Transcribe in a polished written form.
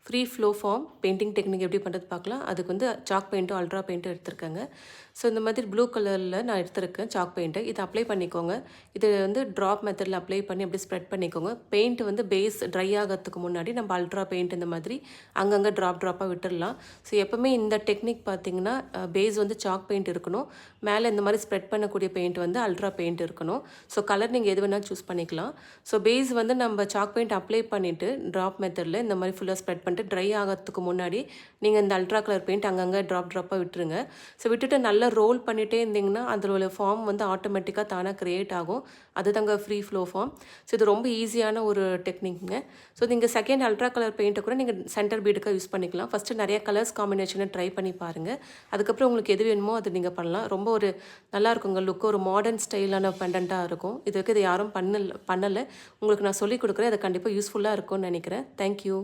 Free flow form painting technique எப்படி பண்ணுறது பார்க்கலாம். அதுக்கு வந்து சாக் பெயிண்ட்டும் அல்ட்ரா பெயிண்ட்டும் எடுத்திருக்கேங்க. ஸோ இந்த மாதிரி ப்ளூ கலரில் நான் எடுத்திருக்கேன் சாக் பெயிண்ட்டு. இதை அப்ளை பண்ணிக்கோங்க. இது வந்து ட்ராப் மெத்தடில் அப்ளை பண்ணி அப்படியே ஸ்ப்ரெட் பண்ணிக்கோங்க. பெயிண்ட் வந்து பேஸ் ட்ரை ஆகிறதுக்கு முன்னாடி நம்ம அல்ட்ரா பெயிண்ட் இந்த மாதிரி அங்கங்கே ட்ராப்பாக விட்டுடலாம். ஸோ எப்போவுமே இந்த டெக்னிக் பார்த்தீங்கன்னா பேஸ் வந்து சாக் பெயிண்ட் இருக்கணும். மேலே இந்த மாதிரி ஸ்ப்ரெட் பண்ணக்கூடிய பெயிண்ட் வந்து அல்ட்ரா பெயிண்ட் இருக்கணும். ஸோ கலர் நீங்கள் எது வேணால் சூஸ் பண்ணிக்கலாம். ஸோ பேஸ் வந்து நம்ம சாக் பெயிண்ட் அப்ளை பண்ணிவிட்டு ட்ராப் மெத்தடில் இந்த மாதிரி ஃபுல்லாக ஸ்ப்ரெட் பண்ணிட்டு ட்ரை ஆகிறதுக்கு முன்னாடி நீங்கள் இந்த அல்ட்ரா கலர் பெயிண்ட் அங்கங்கே ட்ராப்பாக விட்டுருங்க. ஸோ விட்டுட்டு நல்லா ரோல் பண்ணிகிட்டே இருந்தீங்கன்னா அதில் உள்ள ஃபார்ம் வந்து ஆட்டோமேட்டிக்காக தானாக க்ரியேட் ஆகும். அதுதாங்க ஃப்ரீ ஃப்ளோ ஃபார்ம். ஸோ இது ரொம்ப ஈஸியான ஒரு டெக்னிக்ங்க. ஸோ நீங்கள் செகண்ட் அல்ட்ரா கலர் பெயிண்ட்டை கூட நீங்கள் சென்டர் பீடுக்காக யூஸ் பண்ணிக்கலாம். ஃபஸ்ட்டு நிறைய கலர்ஸ் காம்பினேஷனை ட்ரை பண்ணி பாருங்கள். அதுக்கப்புறம் உங்களுக்கு எது வேணுமோ அது நீங்கள் பண்ணலாம். ரொம்ப ஒரு நல்லாயிருக்குங்க லுக், ஒரு மாடர்ன் ஸ்டைலான பெண்டண்ட்டாக இருக்கும். இதுக்கு இது யாரும் பண்ணலை. உங்களுக்கு நான் சொல்லிக் கொடுக்குறேன். அது கண்டிப்பாக யூஸ்ஃபுல்லாக இருக்கும்னு நினைக்கிறேன். தேங்க்யூ.